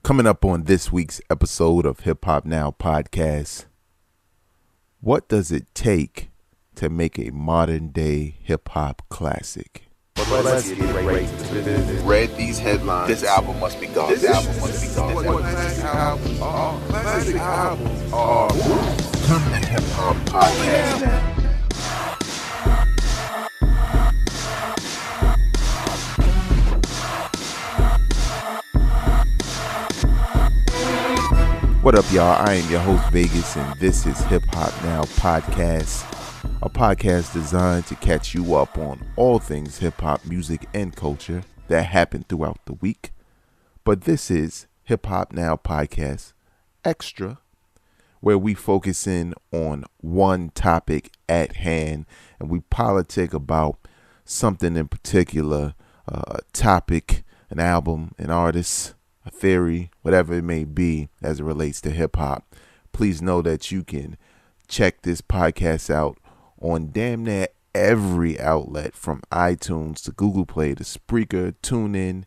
Coming up on this week's episode of Hip Hop Now podcast, what does it take to make a modern day hip hop classic? Let's get right to business. Read these headlines. This album must be gone. This album must be gone. Classic album. Come to Hip Hop Podcast. What up, y'all? I am your host, Vegas, and this is Hip Hop Now Podcast, a podcast designed to catch you up on all things hip hop music and culture that happened throughout the week. But this is Hip Hop Now Podcast Extra, where we focus in on one topic at hand and we politic about something in particular, a topic, an album, an artist, a theory, whatever it may be as it relates to hip hop. Please know that you can check this podcast out on damn near every outlet, from iTunes to Google Play to Spreaker, TuneIn,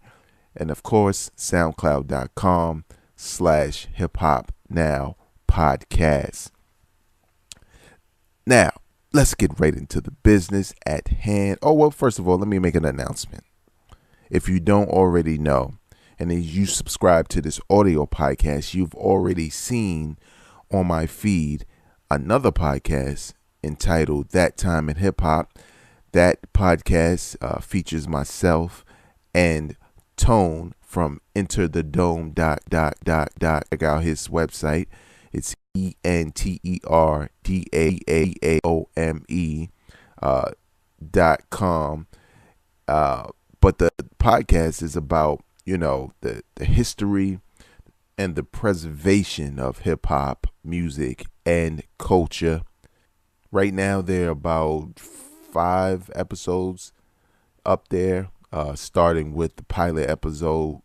and of course SoundCloud.com/Hip Hop Now Podcast. Now, let's get right into the business at hand. Oh, well, first of all, let me make an announcement. If you don't already know, and as you subscribe to this audio podcast, you've already seen on my feed another podcast entitled That Time in Hip Hop. That podcast features myself and Tone from EnterTheDome. Check out his website. It's EnterTheDaome.com. But the podcast is about, you know, the history and the preservation of hip hop music and culture. Right now, there are about 5 episodes up there, starting with the pilot episode,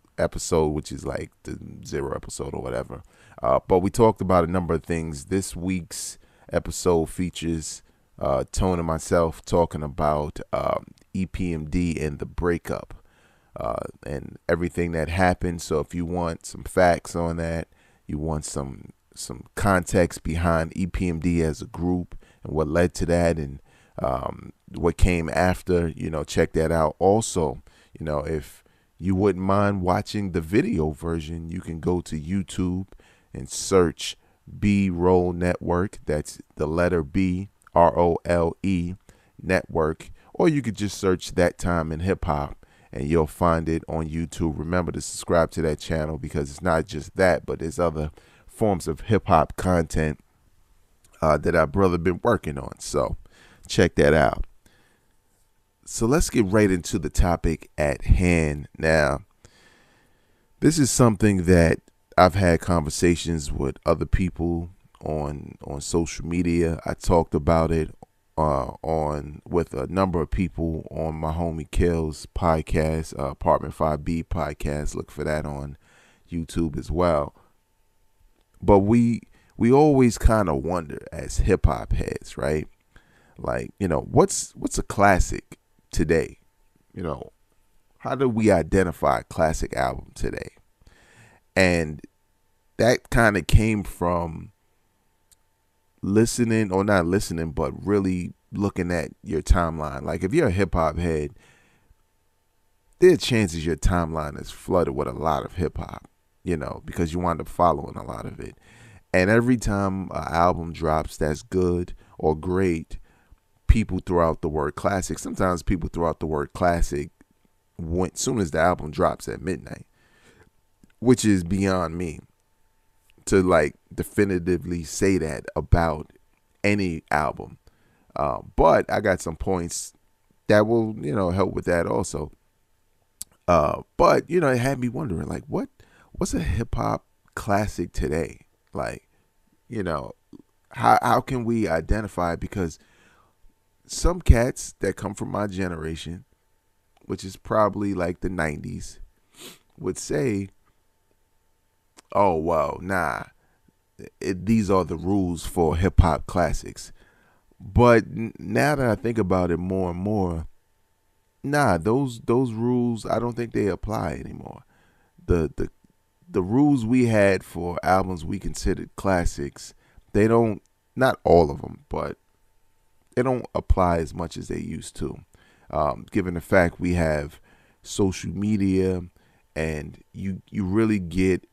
which is like the 0 episode or whatever. But we talked about a number of things. This week's episode features Tone and myself talking about EPMD and the breakup. And everything that happened. So if you want some facts on that, you want some context behind EPMD as a group and what led to that, and what came after, you know, check that out. Also, you know, if you wouldn't mind watching the video version, you can go to YouTube and search B-Roll Network. That's the letter B, ROLE Network. Or you could just search That Time in Hip Hop, and you'll find it on YouTube. Remember to subscribe to that channel, because it's not just that, but there's other forms of hip hop content that our brother been working on. So check that out. So let's get right into the topic at hand. Now, this is something that I've had conversations with other people on social media. I talked about it with a number of people on my homie Kill's podcast, Apartment 5B podcast. Look for that on YouTube as well. But we always kind of wonder as hip hop heads, right? Like, you know, what's a classic today? You know, how do we identify a classic album today? And that kind of came from listening, or not listening, but really looking at your timeline. Like, if you're a hip hop head, there are chances your timeline is flooded with a lot of hip hop, you know, because you wind up following a lot of it. And every time an album drops that's good or great, people throw out the word classic. Sometimes people throw out the word classic soon as the album drops at midnight, which is beyond me to like definitively say that about any album. But I got some points that will, you know, help with that also. But, you know, it had me wondering, like, what's a hip hop classic today? Like, you know, how can we identify? Because some cats that come from my generation, which is probably like the 90s, would say, oh, well, nah, these are the rules for hip hop classics. But now that I think about it more and more, nah, those rules, I don't think they apply anymore. The the rules we had for albums we considered classics, they don't, not all of them, but they don't apply as much as they used to. Given the fact we have social media, and you really get,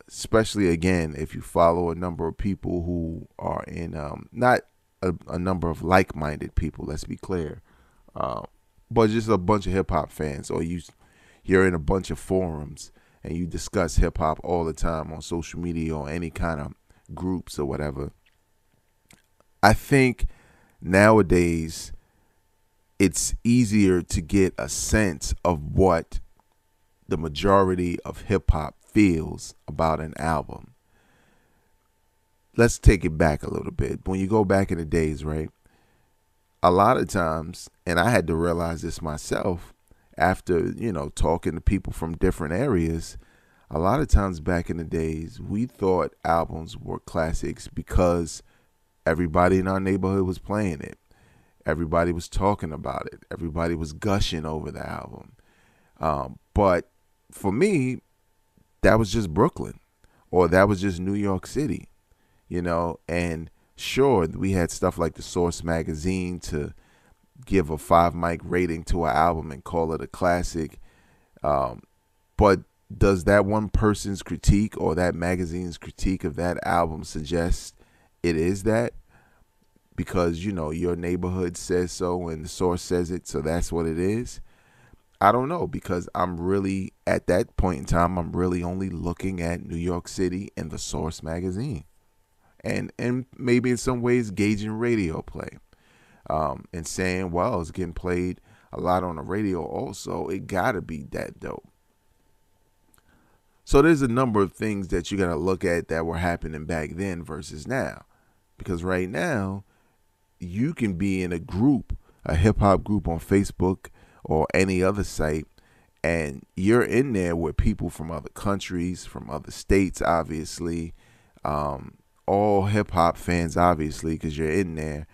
especially again if you follow a number of people who are in not a number of like-minded people, let's be clear, but just a bunch of hip-hop fans, or you're in a bunch of forums and you discuss hip-hop all the time on social media or any kind of groups or whatever. I think nowadays it's easier to get a sense of what the majority of hip-hop feels about an album. Let's take it back a little bit. When you go back in the days, right, a lot of times, and I had to realize this myself after, talking to people from different areas, a lot of times back in the days, we thought albums were classics because everybody in our neighborhood was playing it. Everybody was talking about it. Everybody was gushing over the album. But for me, that was just Brooklyn, or that was just New York City, and sure, we had stuff like the Source magazine to give a 5 mic rating to an album and call it a classic. But does that one person's critique or that magazine's critique of that album suggest it is that? Because, your neighborhood says so and the Source says it, so that's what it is? I don't know, because I'm really, at that point in time, I'm really only looking at New York City and the Source magazine. And maybe in some ways gauging radio play. And saying, well, it's getting played a lot on the radio also. It got to be that dope. So there's a number of things that you got to look at that were happening back then versus now. Because right now, you can be in a group, a hip-hop group on Facebook or any other site, and you're in there with people from other countries, from other states, obviously, all hip-hop fans, obviously, because you're in there.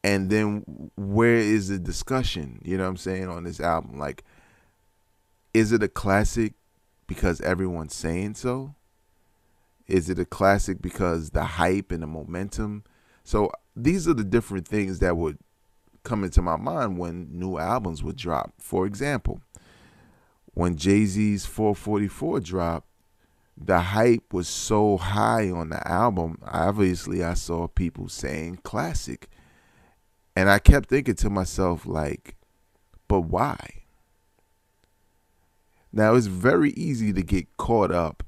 And then where is the discussion, you know what I'm saying, on this album? Like, is it a classic because everyone's saying so? Is it a classic because the hype and the momentum? So these are the different things that would come into my mind when new albums would drop. For example, when Jay-Z's 444 dropped, the hype was so high on the album. Obviously, I saw people saying classic. And I kept thinking to myself, like, but why? Now, it's very easy to get caught up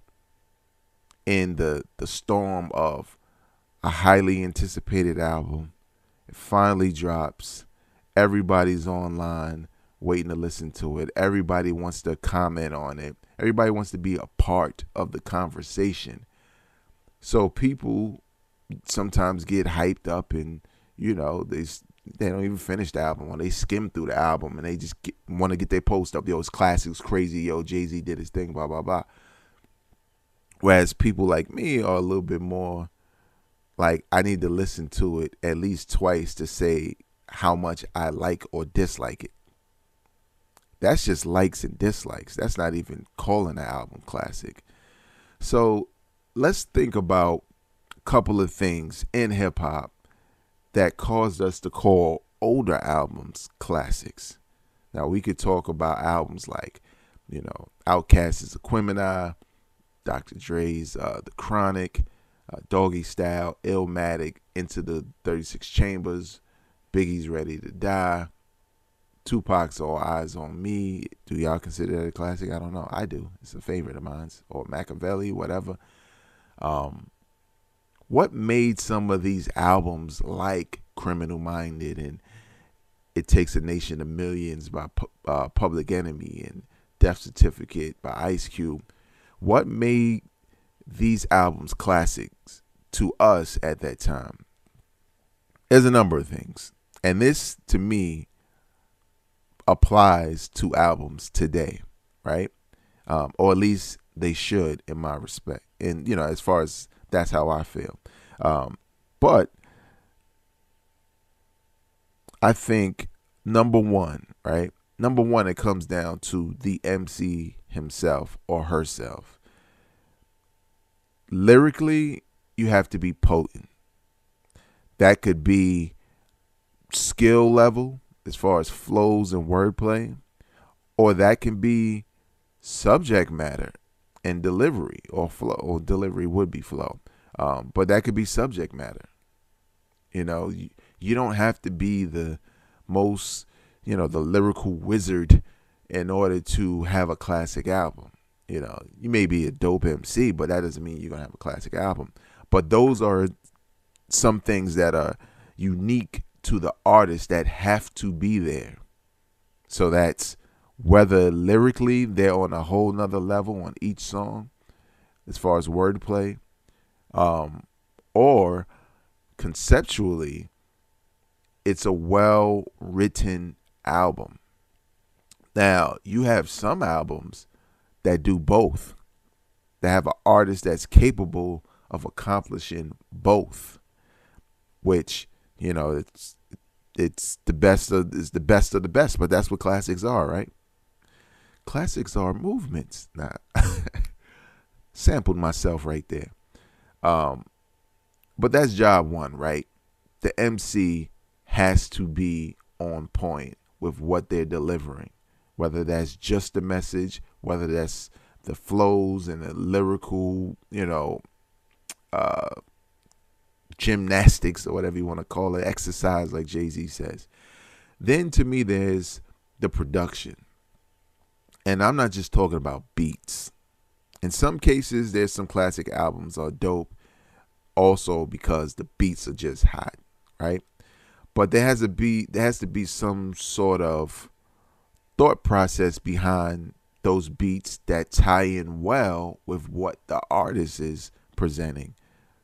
in the storm of a highly anticipated album. It finally drops. Everybody's online waiting to listen to it. Everybody wants to comment on it. Everybody wants to be a part of the conversation. So people sometimes get hyped up and, they don't even finish the album, or they skim through the album and they just want to get their post up. Yo, it's classic, it's crazy. Yo, Jay-Z did his thing, blah, blah, blah. Whereas people like me are a little bit more like, I need to listen to it at least twice to say how much I like or dislike it. That's just likes and dislikes. That's not even calling the album classic. So let's think about a couple of things in hip-hop that caused us to call older albums classics. Now, we could talk about albums like, Outkast's Aquemini, Dr. Dre's The Chronic, Doggy Style, Illmatic, Into the 36 Chambers, Biggie's Ready to Die, Tupac's All Eyes on Me. Do y'all consider that a classic? I don't know. I do. It's a favorite of mine. Or Machiavelli, whatever. What made some of these albums like Criminal Minded and It Takes a Nation of Millions by Public Enemy and Death Certificate by Ice Cube, what made these albums classics to us at that time? There's a number of things. And this, to me, applies to albums today, right? Or at least they should, in my respect. And, as far as that's how I feel. But I think number one, right? Number one, it comes down to the MC himself or herself. Lyrically, you have to be potent. That could be skill level as far as flows and wordplay, or that can be subject matter and delivery, or flow, or delivery would be flow. But that could be subject matter. You don't have to be the most, the lyrical wizard in order to have a classic album. You may be a dope MC, but that doesn't mean you're going to have a classic album. But those are some things that are unique to the artist that have to be there. So that's whether lyrically they're on a whole nother level on each song as far as wordplay, or conceptually it's a well-written album. Now, you have some albums that do both, that have an artist that's capable of accomplishing both, which, it's the best of the best, but that's what classics are, right? Classics are movements. Nah, sampled myself right there. But that's job one, right? The MC has to be on point with what they're delivering, whether that's just the message, whether that's the flows and the lyrical, gymnastics or whatever you want to call it, exercise like Jay-Z says. Then to me, there's the production. And I'm not just talking about beats. In some cases, there's some classic albums are dope also because the beats are just hot, right? But there has to be some sort of thought process behind those beats that tie in well with what the artist is presenting.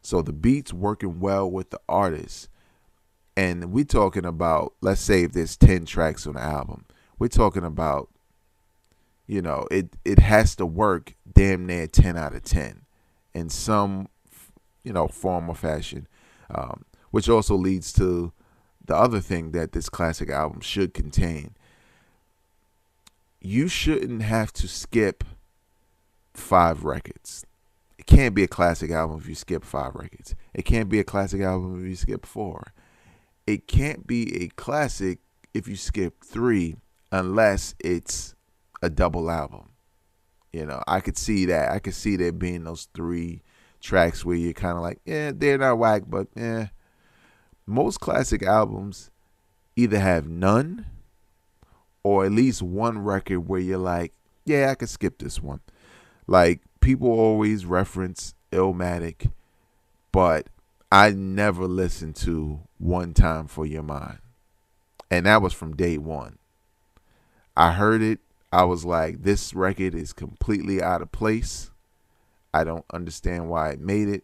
So the beats working well with the artist. And we're talking about, let's say if there's 10 tracks on the album, we're talking about, it has to work damn near 10 out of 10 in some, form or fashion, which also leads to the other thing that this classic album should contain. You shouldn't have to skip 5 records. It can't be a classic album if you skip 5 records. It can't be a classic album if you skip 4. It can't be a classic if you skip 3 unless it's a double album. I could see that. I could see there being those 3 tracks where you're kind of like, yeah, they're not whack, but yeah. Most classic albums either have none or at least one record where you're like, yeah, I could skip this one. Like, people always reference Illmatic, but I never listened to One Time for Your Mind. And that was from day one. I heard it. I was like, this record is completely out of place. I don't understand why it made it,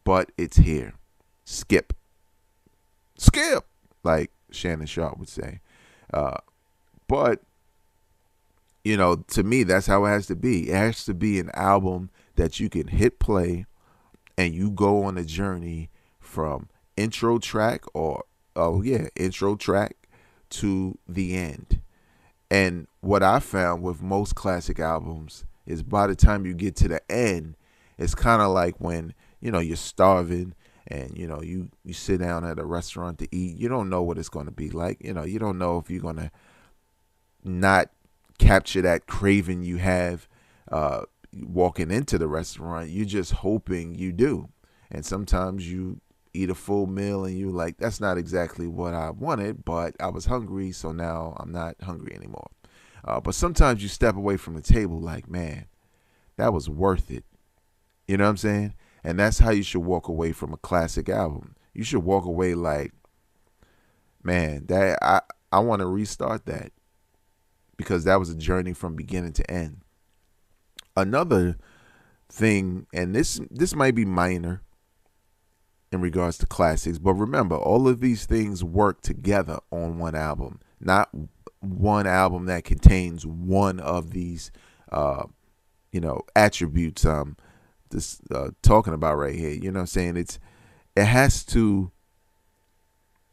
but it's here. Skip. Skip, like Shannon Sharp would say. But, to me, that's how it has to be. It has to be an album that you can hit play and you go on a journey from intro track intro track to the end. And what I found with most classic albums is by the time you get to the end, it's kind of like when, you're starving and, you sit down at a restaurant to eat. You don't know what it's going to be like. You don't know if you're going to not capture that craving you have walking into the restaurant. You're just hoping you do. And sometimes you eat a full meal and you're like, that's not exactly what I wanted, but I was hungry, so now I'm not hungry anymore. But sometimes you step away from the table like, man, that was worth it. You know what I'm saying? And that's how you should walk away from a classic album. You should walk away like, man, that I want to restart that because that was a journey from beginning to end. Another thing, and this might be minor in regards to classics, but remember, all of these things work together on one album, not one album that contains one of these, attributes talking about right here. You know what I'm saying? It has to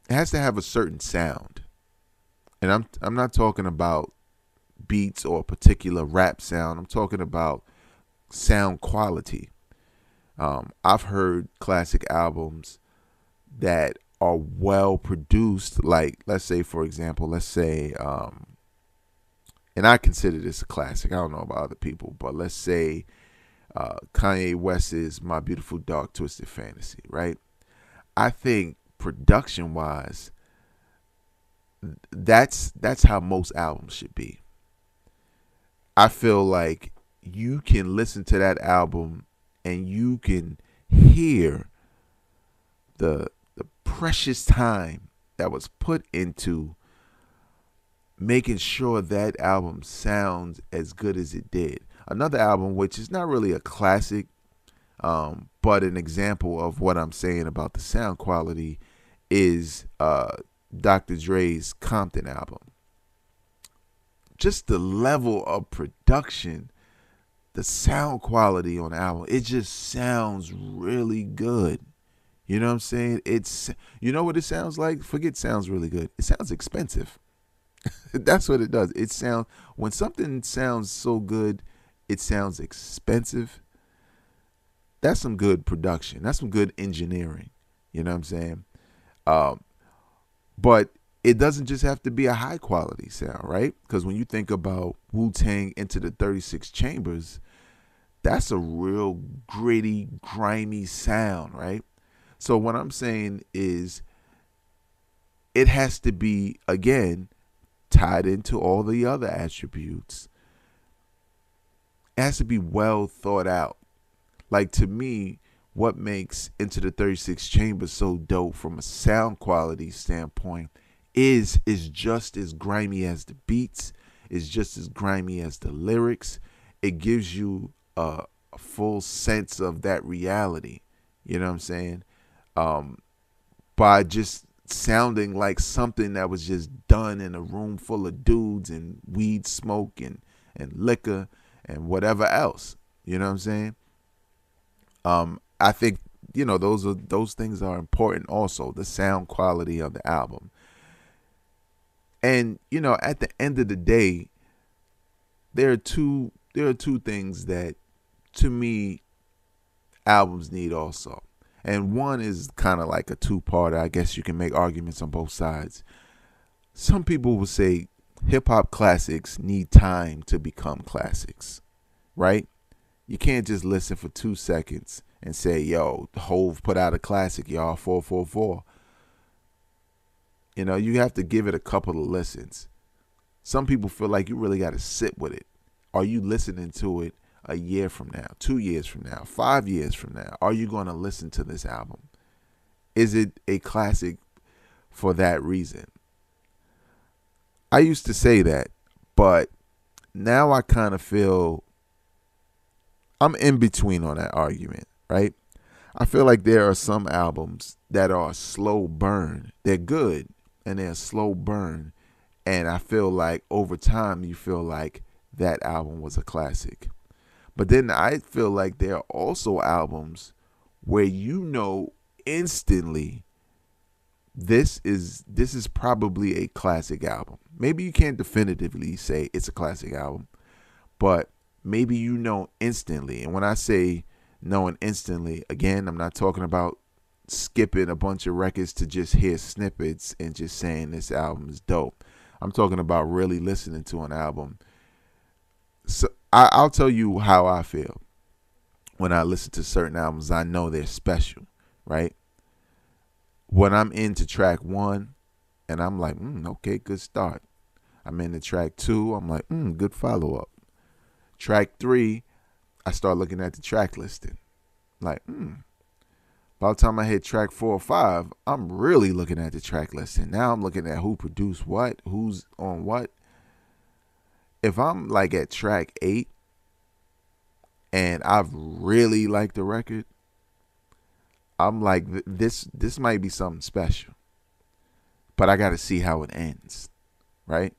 have a certain sound. And I'm not talking about beats or a particular rap sound. I'm talking about sound quality. I've heard classic albums that are well produced. Like, let's say, for example, and I consider this a classic. I don't know about other people, but let's say Kanye West's My Beautiful Dark Twisted Fantasy, right? I think production wise, that's how most albums should be. I feel like you can listen to that album and you can hear the precious time that was put into making sure that album sounds as good as it did. Another album, which is not really a classic, but an example of what I'm saying about the sound quality, is Dr. Dre's Compton album. Just the level of production, the sound quality on the album, it just sounds really good. You know what I'm saying? You know what it sounds like? Forget sounds really good. It sounds expensive. That's what it does. When something sounds so good, it sounds expensive. That's some good production. That's some good engineering. You know what I'm saying? But it doesn't just have to be a high quality sound, right? Because when you think about Wu-Tang Into the 36 Chambers, that's a real gritty, grimy sound, right? So what I'm saying is it has to be, again, tied into all the other attributes. It has to be well thought out. Like, to me, what makes Into the 36 Chambers so dope from a sound quality standpoint is just as grimy as the beats, is just as grimy as the lyrics. It gives you a full sense of that reality. You know what I'm saying? By just sounding like something that was just done in a room full of dudes and weed smoke and liquor and whatever else. You know what I'm saying? I think, those things are important also, the sound quality of the album. And, at the end of the day, there are two things that, to me, albums need also. And one is kind of like a two-parter. I guess you can make arguments on both sides. Some people will say hip-hop classics need time to become classics, right? You can't just listen for 2 seconds and say, yo, Hove put out a classic, y'all, 444. You have to give it a couple of listens. Some people feel like you really got to sit with it. Are you listening to it a year from now, 2 years from now, 5 years from now? Are you going to listen to this album? Is it a classic for that reason? I used to say that, but now I kind of feel I'm in between on that argument, right? I feel like there are some albums that are a slow burn. They're good, and they're a slow burn. And I feel like over time, you feel like that album was a classic. But then I feel like there are also albums where instantly this is probably a classic album. Maybe you can't definitively say it's a classic album, but maybe instantly. And when I say knowing instantly, again, I'm not talking about skipping a bunch of records to just hear snippets and just saying this album is dope. I'm talking about really listening to an album. So I'll tell you how I feel when I listen to certain albums. I know they're special, right? When I'm into track 1 and I'm like, okay, good start. I'm into track 2, I'm like, good follow-up. Track 3, I start looking at the track listing. Like, by the time I hit track 4 or 5, I'm really looking at the track listing. Now I'm looking at who produced what, who's on what. If I'm like at track 8 and I've really liked the record, I'm like, this might be something special. But I got to see how it ends, right?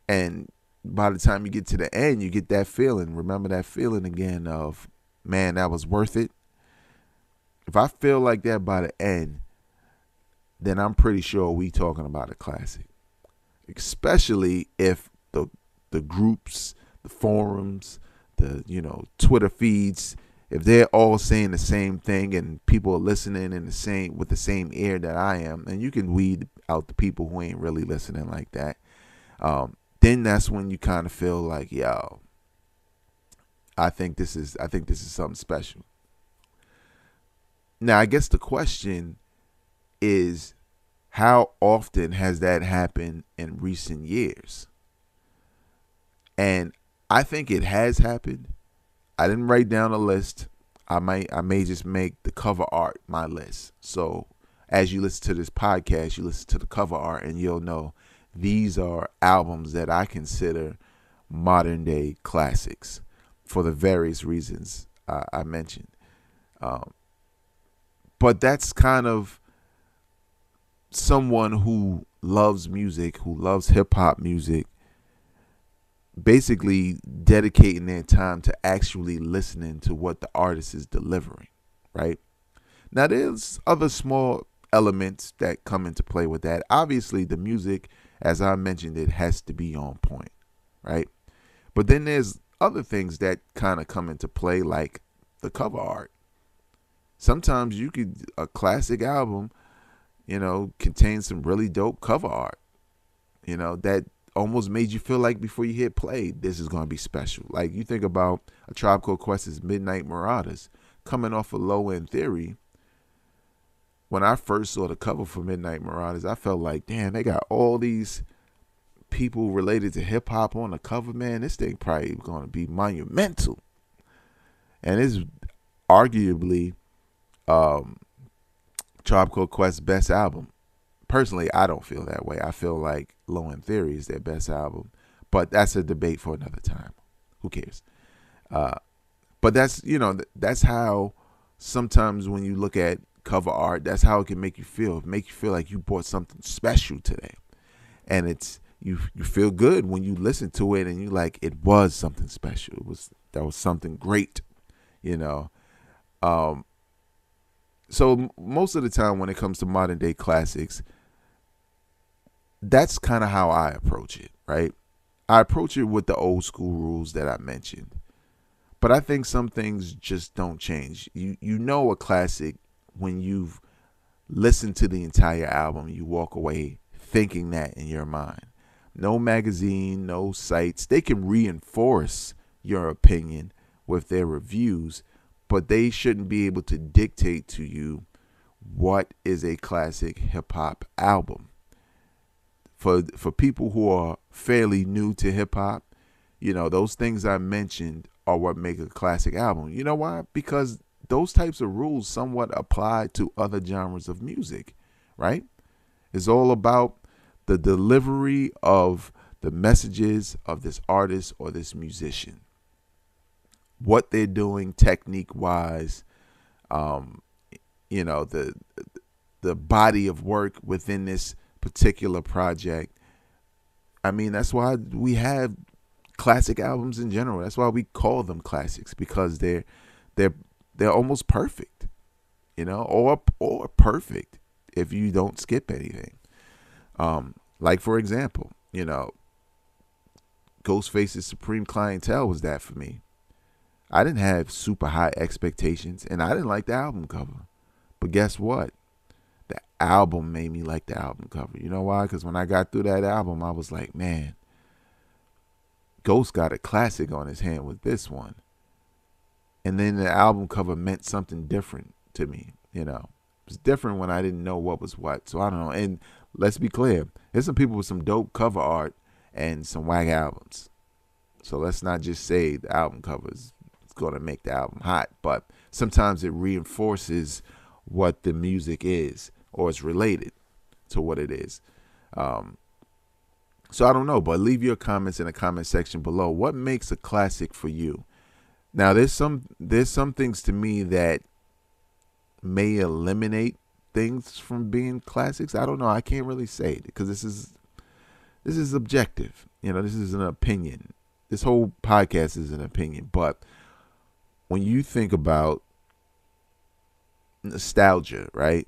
And by the time you get to the end, you get that feeling. Remember that feeling again of, man, that was worth it. If I feel like that by the end, then I'm pretty sure we talking about a classic. Especially if the groups, the forums, the Twitter feeds, if they're all saying the same thing and people are listening in the same with the same ear that I am, and you can weed out the people who ain't really listening like that, then that's when you kind of feel like, yo, I think this is something special. Now, I guess the question is, how often has that happened in recent years? And I think it has happened. I didn't write down a list. I may just make the cover art my list. So as you listen to this podcast, you listen to the cover art and you'll know these are albums that I consider modern day classics for the various reasons I mentioned. But that's kind of someone who loves music, who loves hip hop music, basically dedicating their time to actually listening to what the artist is delivering, right? Now, there's other small elements that come into play with that. Obviously, the music, as I mentioned, it has to be on point, right? But then there's other things that kind of come into play, like the cover art. Sometimes a classic album, contains some really dope cover art, that almost made you feel like before you hit play, this is going to be special. Like you think about A Tribe Called Quest's Midnight Marauders coming off of Low End Theory. When I first saw the cover for Midnight Marauders, I felt like, damn, they got all these people related to hip hop on the cover, man. This thing probably going to be monumental. And it's arguably Tribe Called Quest's best album. Personally, I don't feel that way. I feel like Low End Theory is their best album, but that's a debate for another time. Who cares? But that's how sometimes when you look at cover art, that's how it can make you feel. Make you feel like you bought something special today, and it's you feel good when you listen to it and you like it was something special. That was something great, So most of the time when it comes to modern day classics, that's kind of how I approach it, right? I approach it with the old school rules that I mentioned. But I think some things just don't change. You know a classic when you've listened to the entire album, you walk away thinking that in your mind. No magazine, no sites. They can reinforce your opinion with their reviews, but they shouldn't be able to dictate to you what is a classic hip hop album. For people who are fairly new to hip hop, those things I mentioned are what make a classic album. You know why? Because those types of rules somewhat apply to other genres of music, right? It's all about the delivery of the messages of this artist or this musician. What they're doing technique wise, the body of work within this particular project. I mean, that's why we have classic albums in general. That's why we call them classics, because they're almost perfect, or perfect if you don't skip anything. Like for example, Ghostface's Supreme Clientele was that for me. I didn't have super high expectations, and I didn't like the album cover. But guess what? The album made me like the album cover. You know why? Because when I got through that album, I was like, man, Ghost got a classic on his hand with this one. And then the album cover meant something different to me. It was different when I didn't know what was what. So I don't know. And let's be clear. There's some people with some dope cover art and some whack albums. So let's not just say the album cover is going to make the album hot. But sometimes it reinforces what the music is, or it's related to what it is. So I don't know, but leave your comments in the comment section below. What makes a classic for you? Now, there's some things to me that may eliminate things from being classics. I don't know. I can't really say it because this is objective. This is an opinion. This whole podcast is an opinion. But when you think about nostalgia, right?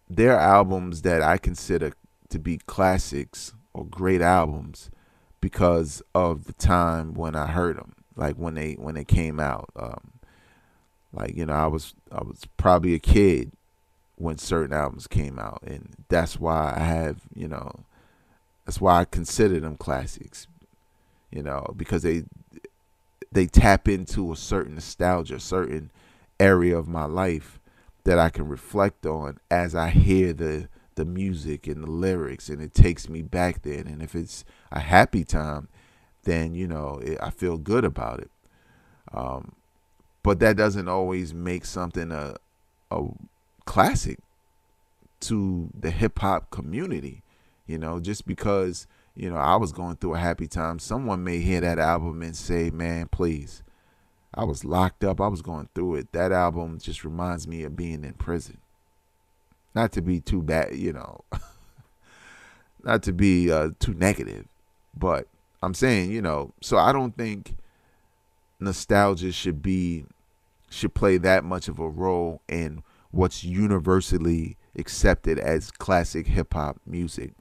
There are albums that I consider to be classics or great albums because of the time when I heard them, like when they came out. Like, I was probably a kid when certain albums came out, and that's why that's why I consider them classics. Because they tap into a certain nostalgia, a certain area of my life that I can reflect on as I hear the music and the lyrics, and it takes me back then. And if it's a happy time, then I feel good about it. But that doesn't always make something a classic to the hip hop community. Just because I was going through a happy time, someone may hear that album and say, "Man, please, I was locked up. I was going through it. That album just reminds me of being in prison." Not to be too bad, not to be too negative, but I'm saying, so I don't think nostalgia should play that much of a role in what's universally accepted as classic hip hop music.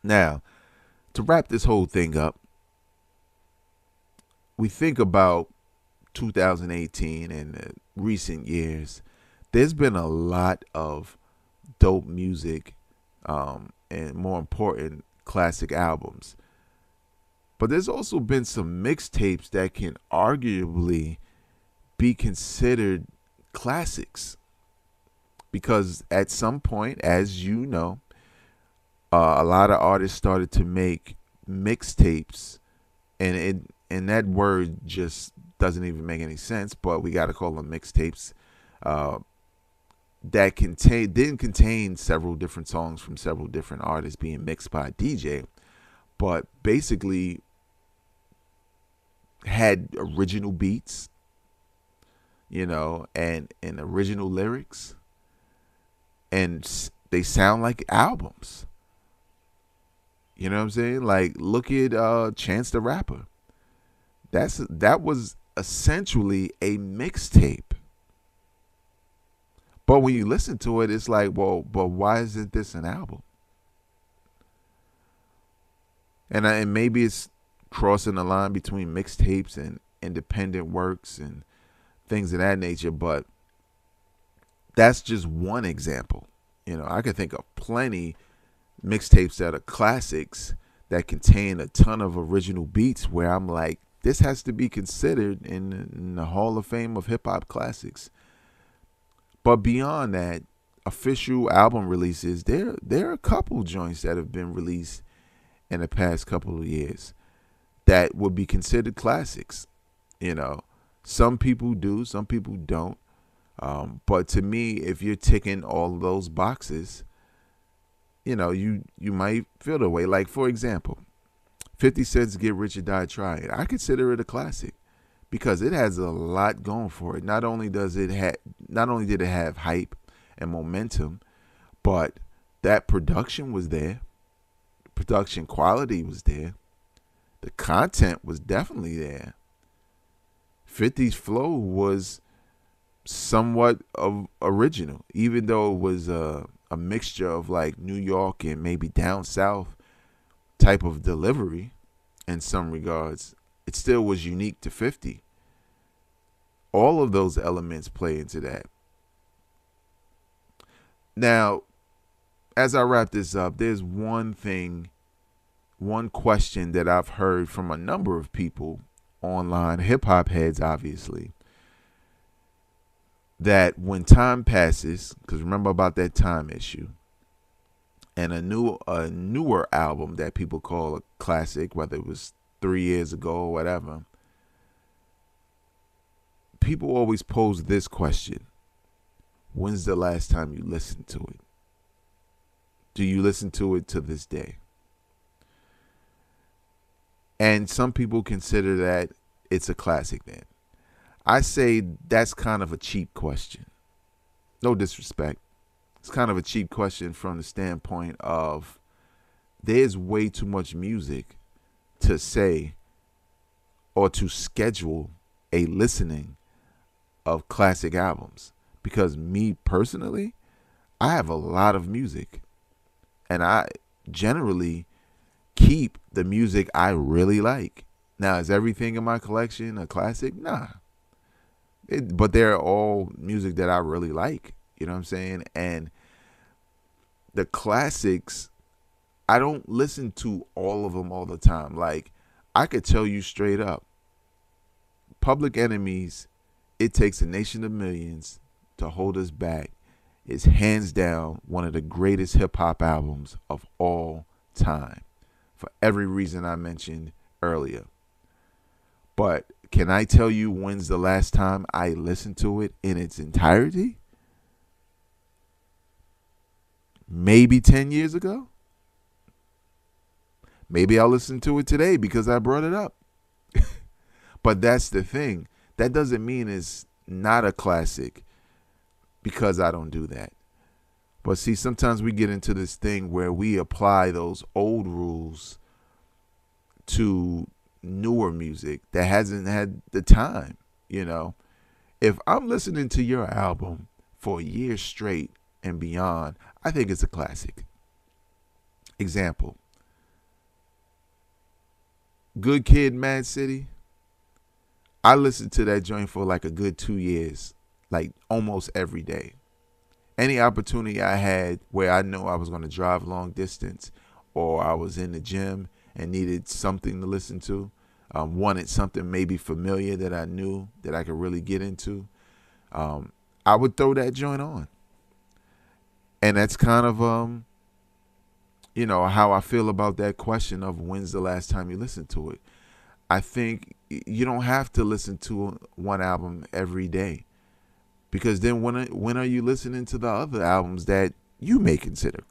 Now, to wrap this whole thing up, we think about 2018 and the recent years. There's been a lot of dope music, and more important, classic albums. But there's also been some mixtapes that can arguably be considered classics. Because at some point, as you know, a lot of artists started to make mixtapes, and that word just doesn't even make any sense, but we got to call them mixtapes, that didn't contain several different songs from several different artists being mixed by a DJ, but basically had original beats, and original lyrics, and they sound like albums. You know what I'm saying? Like, look at Chance the Rapper. That was essentially a mixtape. But when you listen to it, it's like, well, but why isn't this an album? And maybe it's crossing the line between mixtapes and independent works and things of that nature, but that's just one example. I could think of plenty mixtapes that are classics that contain a ton of original beats where I'm like, this has to be considered in the Hall of Fame of hip hop classics. But beyond that, official album releases, there are a couple joints that have been released in the past couple of years that would be considered classics. Some people do, some people don't. But to me, if you're ticking all of those boxes, you might feel the way. Like, for example, 50 Cent's Get Rich or Die Trying. I consider it a classic because it has a lot going for it. Not only did it have hype and momentum, but that production was there. Production quality was there. The content was definitely there. 50's flow was somewhat of original, even though it was a mixture of like New York and maybe down south type of delivery in some regards. It still was unique to 50. All of those elements play into that. Now, as I wrap this up, there's one question that I've heard from a number of people online, hip hop heads, obviously, that when time passes, because remember about that time issue, and a newer album that people call a classic, whether it was 3 years ago or whatever, people always pose this question: when's the last time you listened to it? Do you listen to it to this day? And some people consider that it's a classic then. I say that's kind of a cheap question. No disrespect. It's kind of a cheap question from the standpoint of there's way too much music to say or to schedule a listening of classic albums. Because me personally, I have a lot of music. And I generally keep the music I really like. Now, is everything in my collection a classic? Nah. But they're all music that I really like. You know what I'm saying? And the classics, I don't listen to all of them all the time. Like, I could tell you straight up, Public Enemy's It Takes a Nation of Millions to Hold Us Back is hands down one of the greatest hip-hop albums of all time, for every reason I mentioned earlier. But can I tell you when's the last time I listened to it in its entirety? Maybe 10 years ago. Maybe I'll listen to it today because I brought it up. But that's the thing. That doesn't mean it's not a classic because I don't do that. But see, sometimes we get into this thing where we apply those old rules to newer music that hasn't had the time. You know, if I'm listening to your album for a year straight and beyond, I think it's a classic. Example, Good Kid, Mad City. I listened to that joint for like a good 2 years, like almost every day. Any opportunity I had where I know I was going to drive long distance, or I was in the gym and needed something to listen to, wanted something maybe familiar that I knew that I could really get into, I would throw that joint on. And that's kind of, how I feel about that question of when's the last time you listened to it. I think you don't have to listen to one album every day, because then when are you listening to the other albums that you may consider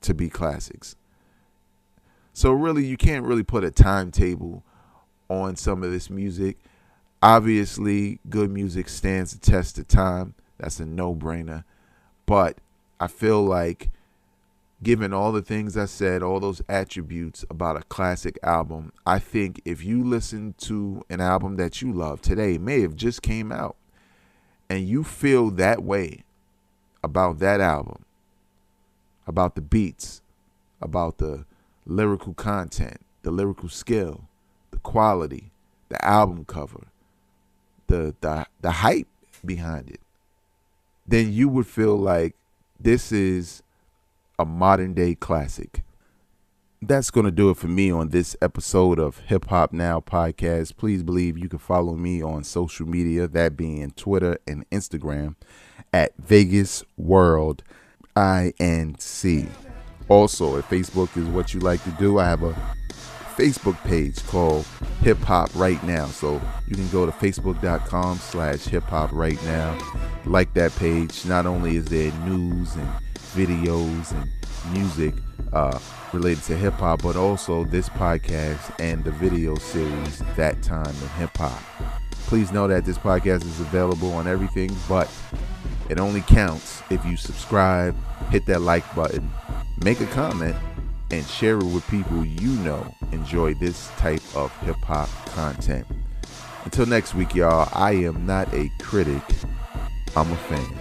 to be classics? So really, you can't really put a timetable on some of this music. Obviously, good music stands the test of time. That's a no-brainer. But I feel like, given all the things I said, all those attributes about a classic album, I think if you listen to an album that you love today, may have just came out, and you feel that way about that album, about the beats, about the lyrical content, the lyrical skill, the quality, the album cover, the hype behind it, then you would feel like this is a modern day classic. That's going to do it for me on this episode of Hip Hop Now Podcast. Please believe you can follow me on social media, that being Twitter and Instagram, at Vegas World INC. Also, if Facebook is what you like to do, I have a Facebook page called Hip Hop Right Now. So you can go to facebook.com/Hip Hop Right Now. Like that page. Not only is there news and videos and music related to hip hop, but also this podcast and the video series That Time in Hip Hop. Please know that this podcast is available on everything, but it only counts if you subscribe, hit that like button, make a comment, and share it with people you know enjoy this type of hip hop content. Until next week, y'all, I am not a critic, I'm a fan.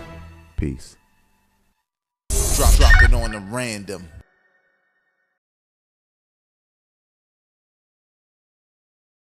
Peace. Drop it on the random.